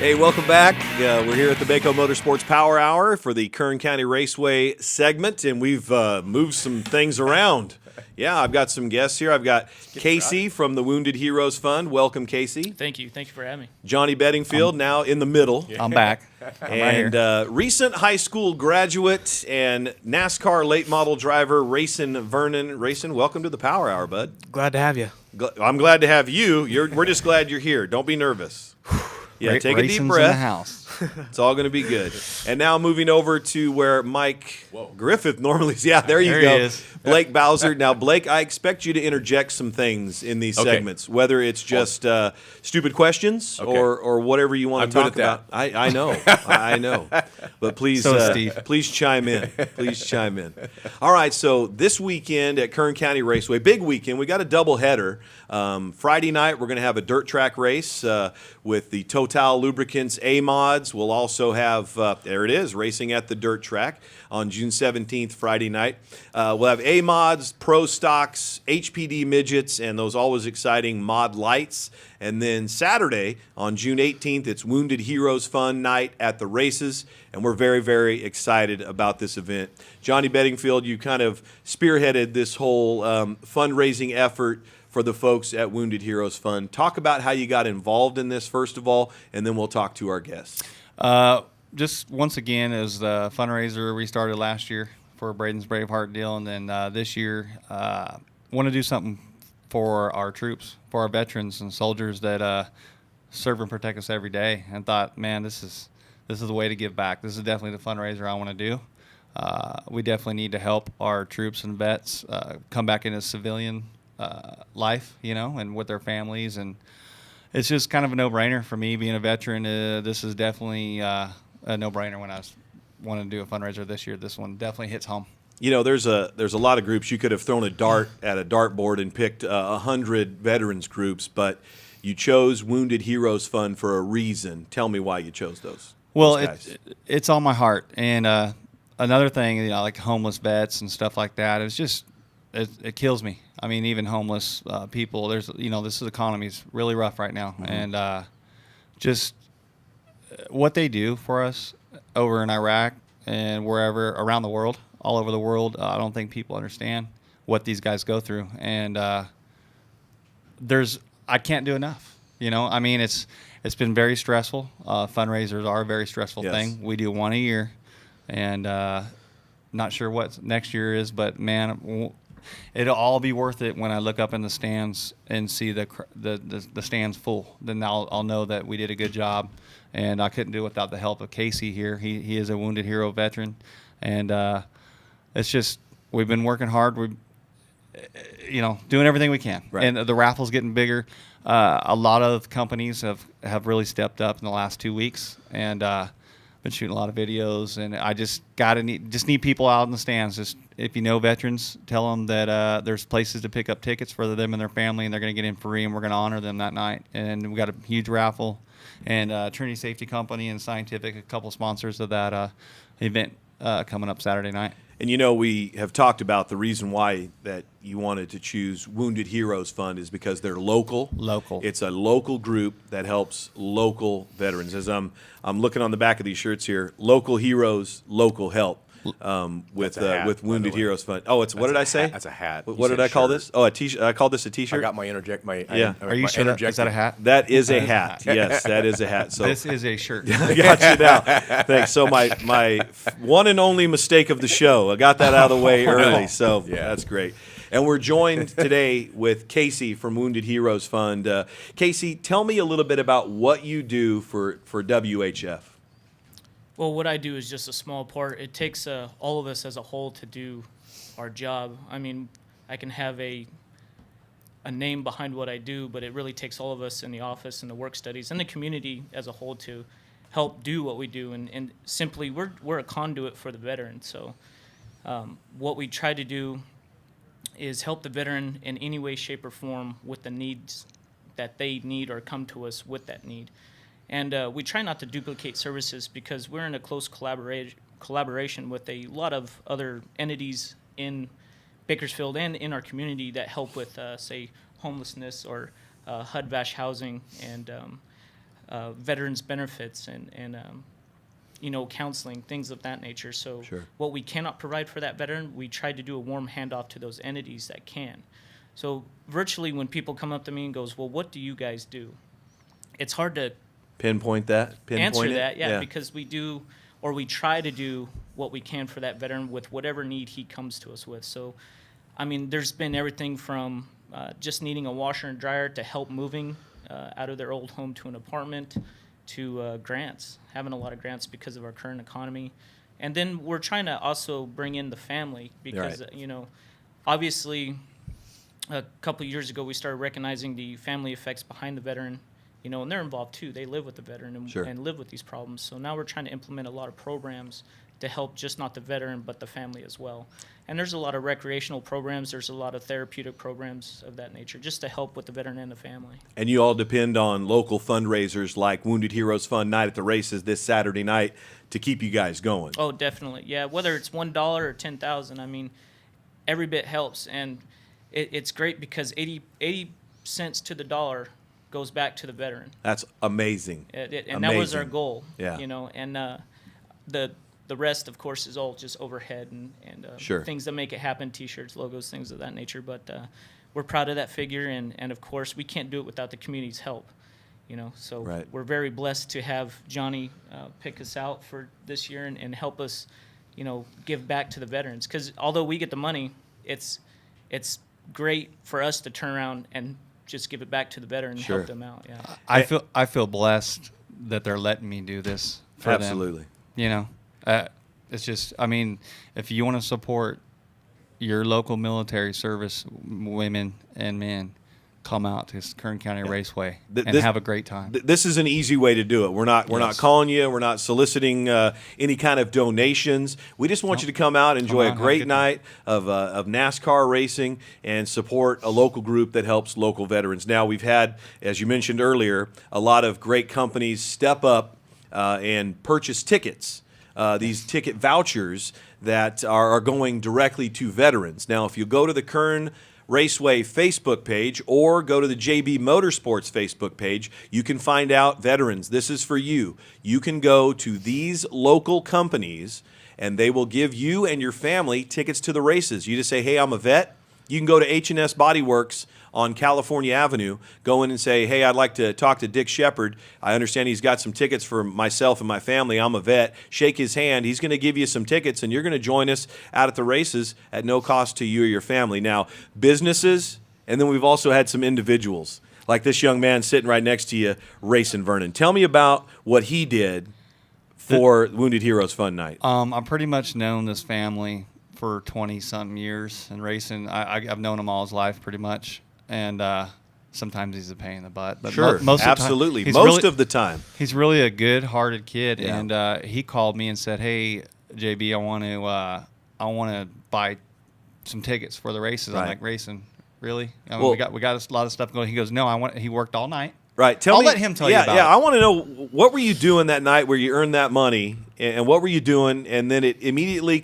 Hey, welcome back. We're here at the Bako Motorsports Power Hour for the Kern County Raceway segment, and we've moved some things around. Yeah, I've got some guests here. I've got Casey from the Wounded Heroes Fund. Welcome, Casey. Thank you. Thank you for having me. Johnny Bedingfield, now in the middle. I'm back. And recent high school graduate and NASCAR late model driver, Racing Vernon. Racing, welcome to the Power Hour, bud. Glad to have you. I'm glad to have you. We're just glad you're here. Don't be nervous. Yeah, take a deep breath. In the house. It's all going to be good. And now moving over to where Mike Griffith normally is. Yeah, there you There go. he is. Blake Bowser. Now, Blake, I expect you to interject some things in these segments, whether it's just stupid questions or whatever you want to talk about. I know. I know. But please, please chime in. Please chime in. All right, so this weekend at Kern County Raceway, big weekend. We got a doubleheader. Friday night, we're going to have a dirt track race with the Total Lubricants A-Mods. We'll also have, there it is, racing at the dirt track on June 17th, Friday night. We'll have A-Mods, Pro Stocks, HPD Midgets, and those always exciting Mod Lights. And then Saturday on June 18th, it's Wounded Heroes Fun Night at the races, and we're very, very excited about this event. Johnny Bedingfield, you kind of spearheaded this whole fundraising effort for the folks at Wounded Heroes Fund. Talk about how you got involved in this, first of all, and then we'll talk to our guests. Just once again, it was the fundraiser we started last year for Braden's Braveheart deal, and then this year want to do something for our troops, for our veterans and soldiers that serve and protect us every day. And thought, man, this is the way to give back. This is definitely the fundraiser I want to do. We definitely need to help our troops and vets come back into civilian life, and with their families. And it's just kind of a no-brainer for me being a veteran. This is definitely a no-brainer when I was wanting to do a fundraiser this year. This one definitely hits home. There's a lot of groups. You could have thrown a dart at a dartboard and picked 100 veterans groups, but you chose Wounded Heroes Fund for a reason. Tell me why you chose those. Well, it's on my heart. And another thing, like homeless vets and stuff like that, it's just it kills me. I mean, even homeless people. This economy is really rough right now, and just what they do for us over in Iraq and wherever around the world, all over the world. I don't think people understand what these guys go through, and I can't do enough. I mean, it's been very stressful. Fundraisers are a very stressful thing. We do one a year, and not sure what next year is, but man, it'll all be worth it when I look up in the stands and see the stands full. Then I'll know that we did a good job, and I couldn't do it without the help of Casey here. He is a Wounded Hero veteran, and it's just we've been working hard. We're doing everything we can, right. And the raffle's getting bigger. A lot of companies have really stepped up in the last 2 weeks, and been shooting a lot of videos, and I just need people out in the stands. Just if you know veterans, tell them that there's places to pick up tickets for them and their family, and they're going to get in free, and we're going to honor them that night. And we got a huge raffle, and Trinity Safety Company and Scientific, a couple sponsors of that event coming up Saturday night. And we have talked about the reason why that you wanted to choose Wounded Heroes Fund is because they're local. It's a local group that helps local veterans. As I'm looking on the back of these shirts here, local heroes, local help. With Wounded Heroes Fund. Oh, what did I say? That's a hat. What did I call this? Oh, a t-shirt. I called this a t-shirt. I got my interject. Are you sure is that a hat? That is a hat. Yes, that is a hat. So this is a shirt. I got you now. Thanks. So my one and only mistake of the show. I got that out of the way early. So that's great. And we're joined today with Casey from Wounded Heroes Fund. Casey, tell me a little bit about what you do for WHF. Well, what I do is just a small part. It takes all of us as a whole to do our job. I mean, I can have a name behind what I do, but it really takes all of us in the office and the work studies and the community as a whole to help do what we do. And simply, we're a conduit for the veteran. So what we try to do is help the veteran in any way, shape, or form with the needs that they need or come to us with that need. And we try not to duplicate services because we're in a close collaboration with a lot of other entities in Bakersfield and in our community that help with, say, homelessness or HUD-VASH housing and veterans benefits and counseling, things of that nature. So what we cannot provide for that veteran, we try to do a warm handoff to those entities that can. So virtually when people come up to me and goes, well, what do you guys do? It's hard to answer that, because we do, or we try to do what we can for that veteran with whatever need he comes to us with. So, I mean, there's been everything from just needing a washer and dryer to help moving out of their old home to an apartment, to grants, having a lot of grants because of our current economy. And then we're trying to also bring in the family because, obviously a couple of years ago we started recognizing the family effects behind the veteran, and they're involved too. They live with the veteran and live with these problems. So now we're trying to implement a lot of programs to help just not the veteran but the family as well. And there's a lot of recreational programs, there's a lot of therapeutic programs of that nature just to help with the veteran and the family. And you all depend on local fundraisers like Wounded Heroes Fund Night at the Races this Saturday night to keep you guys going. Oh, definitely. Yeah, whether it's $1 or $10,000, I mean, every bit helps. And it's great because 80 cents to the dollar goes back to the veteran. That's amazing. And that was our goal. Yeah. And the rest, of course, is all just overhead and things that make it happen, T-shirts, logos, things of that nature. But we're proud of that figure, and of course, we can't do it without the community's help. So we're very blessed to have Johnny pick us out for this year and help us, give back to the veterans. Because although we get the money, it's great for us to turn around and just give it back to the veteran and help them out. Yeah, I feel blessed that they're letting me do this for Absolutely. them. It's just, I mean, if you want to support your local military service women and men, come out to Kern County Raceway and have a great time. This is an easy way to do it. We're not calling you. We're not soliciting any kind of donations. We just want you to come out, enjoy a great night of NASCAR racing, and support a local group that helps local veterans. Now, we've had, as you mentioned earlier, a lot of great companies step up and purchase tickets. These ticket vouchers that are going directly to veterans. Now, if you go to the Kern Raceway Facebook page or go to the TBC Motorsports Facebook page, you can find out, veterans, this is for you. You can go to these local companies and they will give you and your family tickets to the races. You just say, hey, I'm a vet. You can go to H&S Body Works on California Avenue, go in and say, hey, I'd like to talk to Dick Shepard. I understand he's got some tickets for myself and my family. I'm a vet. Shake his hand. He's going to give you some tickets, and you're going to join us out at the races at no cost to you or your family. Now, businesses, and then we've also had some individuals, like this young man sitting right next to you, Racing Vernon. Tell me about what he did for Wounded Heroes Fun Night. I've pretty much known this family for 20-something years in racing. I've known him all his life pretty much. And sometimes he's a pain in the butt. But most absolutely. Of the time, most of the time. He's really a good-hearted kid. Yeah. And he called me and said, hey, JB, I want to buy some tickets for the races. I'm like, racing? Really? I mean, we got a lot of stuff going. He goes, no, he worked all night. Right. I'll let him tell you about it. Yeah, I want to know, what were you doing that night where you earned that money, and what were you doing? And then it immediately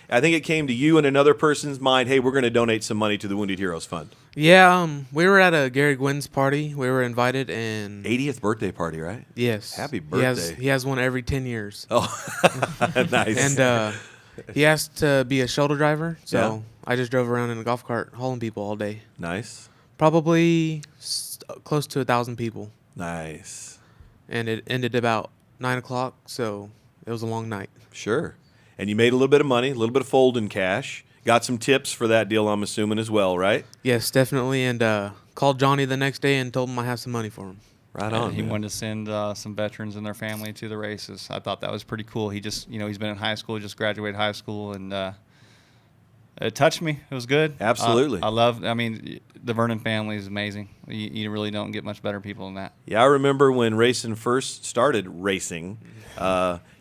I think it came to you and another person's mind, hey, we're going to donate some money to the Wounded Heroes Fund. Yeah, we were at a Gary Gwynn's party. We were invited, and 80th birthday party, right? Yes. Happy birthday. He has one every 10 years. Oh, nice. And he asked to be a shuttle driver, so I just drove around in a golf cart hauling people all day. Nice. Probably close to 1,000 people. Nice. And it ended about 9 o'clock, so it was a long night. Sure. And you made a little bit of money, a little bit of fold-in cash. Got some tips for that deal, I'm assuming, as well, right? Yes, definitely. And called Johnny the next day and told him I have some money for him. Right on. He wanted to send some veterans and their family to the races. I thought that was pretty cool. He just, he's been in high school, just graduated high school, and it touched me. It was good. Absolutely. The Vernon family is amazing. You really don't get much better people than that. Yeah, I remember when Racing first started racing.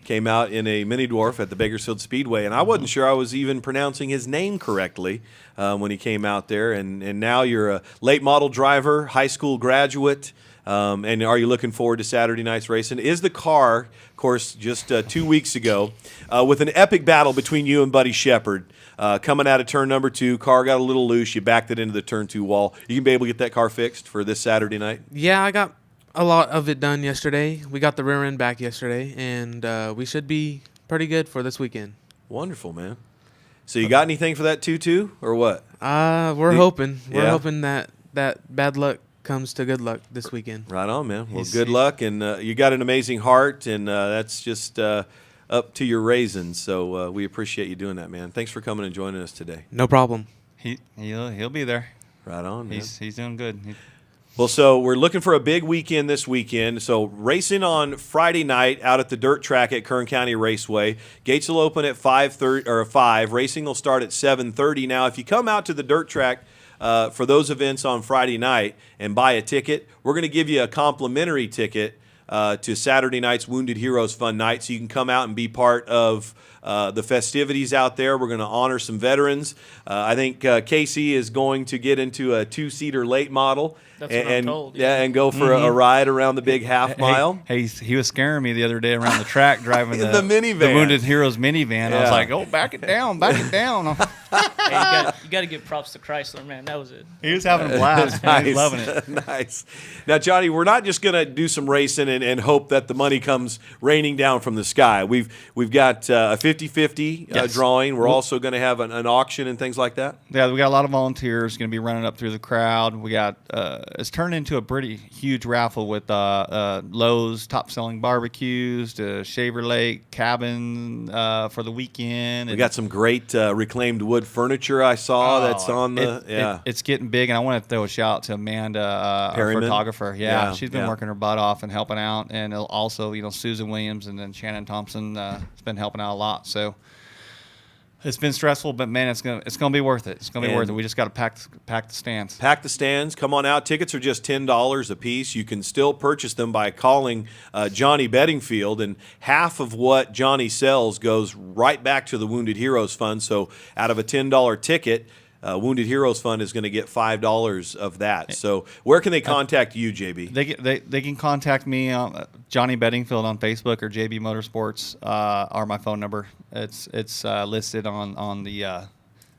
Came out in a mini dwarf at the Bakersfield Speedway, and I wasn't sure I was even pronouncing his name correctly when he came out there. And now you're a late model driver, high school graduate, and are you looking forward to Saturday night's racing? Is the car, of course, just 2 weeks ago, with an epic battle between you and Buddy Shepard, coming out of turn number 2, car got a little loose, you backed it into the turn 2 wall. You can be able to get that car fixed for this Saturday night? Yeah, I got a lot of it done yesterday. We got the rear end back yesterday, and we should be pretty good for this weekend. Wonderful, man. So you got anything for that 2-2 or what? We're hoping. We're Yeah. hoping that bad luck comes to good luck this weekend. Right on, man. Well, good luck, and you got an amazing heart, and that's just up to your raisins. So we appreciate you doing that, man. Thanks for coming and joining us today. No problem. He'll be there. Right on, man. He's doing good. Well, so we're looking for a big weekend this weekend. So racing on Friday night out at the dirt track at Kern County Raceway. Gates will open at 5:30 or 5. Racing will start at 7:30. Now, if you come out to the dirt track for those events on Friday night and buy a ticket, we're going to give you a complimentary ticket to Saturday night's Wounded Heroes Fun Night, so you can come out and be part of the festivities out there. We're going to honor some veterans. I think Casey is going to get into a 2-seater late model. That's what I'm told. Yeah, and go for a ride around the big half mile. Hey, he was scaring me the other day around the track driving In the minivan. the Wounded Heroes minivan. I was Yeah. like, "Oh, back it down, back it down." Hey, you got to give props to Chrysler, man. That was it. He was having a blast. He was loving it. Nice. Now, Johnny, we're not just going to do some racing and hope that the money comes raining down from the sky. We've got a 50-50 Yes. drawing. We're also going to have an auction and things like that. Yeah, we got a lot of volunteers going to be running up through the crowd. We got it's turned into a pretty huge raffle with Lowe's top-selling barbecues, to Shaver Lake cabin for the weekend. We got some great reclaimed wood furniture I saw that's on the it's getting big, and I want to throw a shout out to Amanda, our Perryman? photographer. Yeah, she's been yeah. working her butt off and helping out, and also Susan Williams and then Shannon Thompson has been helping out a lot. So it's been stressful, but man, it's gonna be worth it. It's gonna be worth it. We just got to pack the stands. Pack the stands. Come on out. Tickets are just $10 a piece. You can still purchase them by calling Johnny Bedingfield, and half of what Johnny sells goes right back to the Wounded Heroes Fund. So out of a $10 ticket, Wounded Heroes Fund is going to get $5 of that. So where can they contact you, JB? They can contact me, Johnny Bedingfield on Facebook, or JB Motorsports, or my phone number. It's listed on the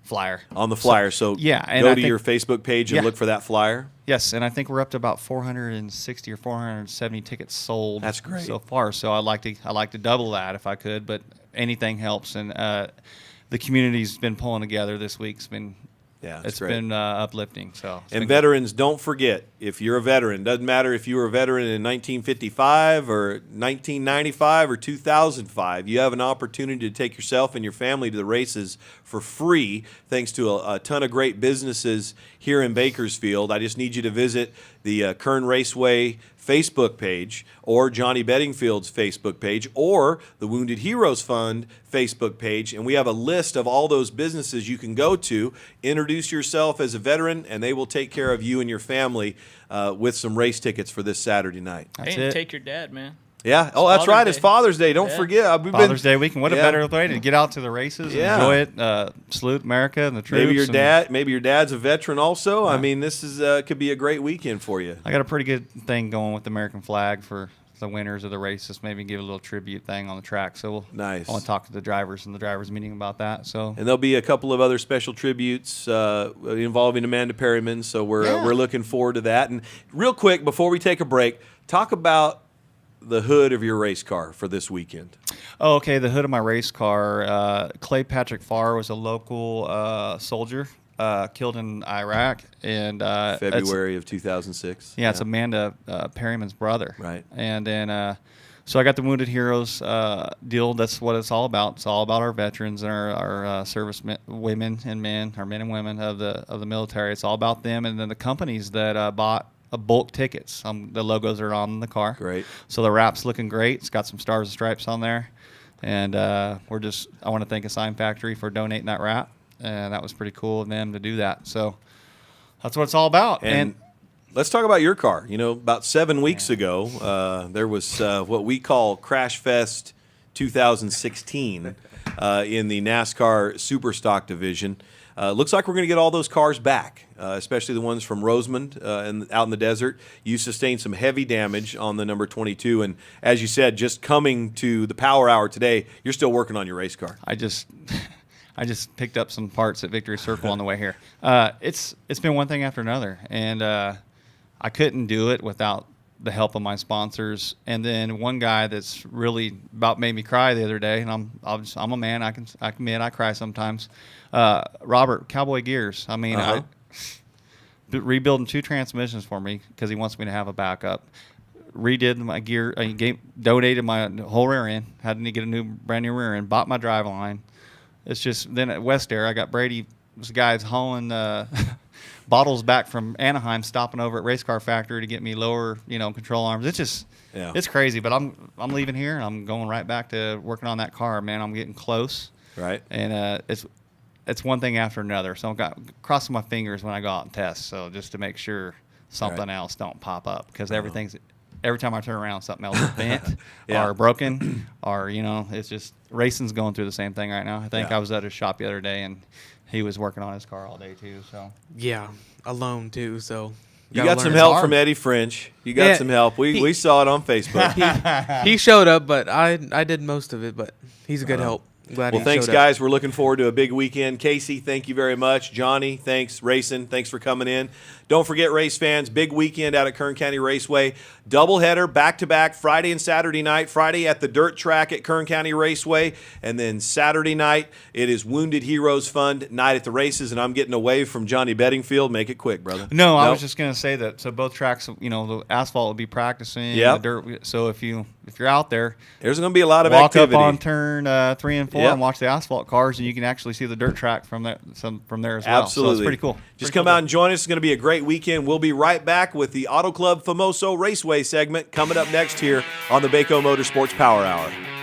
flyer. On the flyer. So yeah, and go to your Facebook page and Yeah. look for that flyer. Yes, and I think we're up to about 460 or 470 tickets sold. That's great. So far. So I'd like to double that if I could, but anything helps. And the community's been pulling together this week. It's great. been uplifting. So And veterans, don't forget, if you're a veteran, doesn't matter if you were a veteran in 1955 or 1995 or 2005, you have an opportunity to take yourself and your family to the races for free, thanks to a ton of great businesses here in Bakersfield. I just need you to visit the Kern Raceway Facebook page, or Johnny Bedingfield's Facebook page, or the Wounded Heroes Fund Facebook page, and we have a list of all those businesses you can go to. Introduce yourself as a veteran, and they will take care of you and your family with some race tickets for this Saturday night. That's Hey, it. take your dad, man. Yeah. Oh, that's right. It's Day. Father's Day. Don't Yeah. forget. Father's Day weekend. What a Yeah. better way to get out to the races and Yeah. enjoy it. Salute America and the troops. Maybe your dad's a veteran also. I mean, this is could be a great weekend for you. I got a pretty good thing going with the American flag for the winners of the races. Maybe give a little tribute thing on the track. So Nice. I want to talk to the drivers and the drivers meeting about that. So And there'll be a couple of other special tributes involving Amanda Perryman. So we're looking forward to that. And real quick, before we take a break, talk about the hood of your race car for this weekend. Oh, okay. The hood of my race car, Clay Patrick Farr was a local soldier killed in Iraq, and February of 2006. it's Amanda Perryman's brother. Right. And then, so I got the Wounded Heroes deal. That's what it's all about. It's all about our veterans and our service women and men, our men and women of the military. It's all about them, and then the companies that bought bulk tickets. The logos are on the car. Great. So the wrap's looking great. It's got some stars and stripes on there. And I want to thank Assign Factory for donating that wrap. And that was pretty cool of them to do that. So that's what it's all about. And let's talk about your car. About 7 weeks ago, there was what we call Crash Fest 2016 in the NASCAR Superstock division. Looks like we're going to get all those cars back, especially the ones from Rosemond and out in the desert. You sustained some heavy damage on the number 22, and as you said, just coming to the Power Hour today, you're still working on your race car. I just picked up some parts at Victory Circle on the way here. It's been one thing after another, and I couldn't do it without the help of my sponsors. And then one guy that's really about made me cry the other day, and I'm a man. I can admit I cry sometimes. Robert, Cowboy Gears. I mean, rebuilding 2 transmissions for me because he wants me to have a backup. Redid my gear. Donated my whole rear end. Had to get a brand new rear end. Bought my drive line. It's just then at West Air, I got Brady. This guy's hauling bottles back from Anaheim, stopping over at Race Car Factory to get me lower, control arms. It's just, it's crazy. But I'm leaving here and I'm going right back to working on that car, man. I'm getting close. Right. And it's one thing after another. So I'm crossing my fingers when I go out and test. So just to make sure something else don't pop up because every time I turn around, something else is bent or broken, or it's just racing's going through the same thing right now. I think I was at his shop the other day and he was working on his car all day too. So alone too. So you got some help from Eddie French. You got some help. We saw it on Facebook. He showed up, but I did most of it. But he's a good help. Glad thanks, guys. We're looking forward to a big weekend. Casey, thank you very much. Johnny, thanks. Racing, thanks for coming in. Don't forget, race fans, big weekend out at Kern County Raceway. Doubleheader, back-to-back, Friday and Saturday night. Friday at the dirt track at Kern County Raceway. And then Saturday night, it is Wounded Heroes Fund night at the races. And I'm getting a wave from Johnny Bedingfield. Make it quick, brother. No, I was just going to say that. So both tracks, the asphalt will be practicing. Yep. The dirt. So if you're out there, there's going to be a lot of walk activity. Up on turn 3 and 4 and watch the asphalt cars, and you can actually see the dirt track from there as well. Absolutely. So it's pretty cool. Just come out and join us. It's going to be a great weekend. We'll be right back with the Auto Club Famoso Raceway segment coming up next here on the Bako Motorsports Power Hour.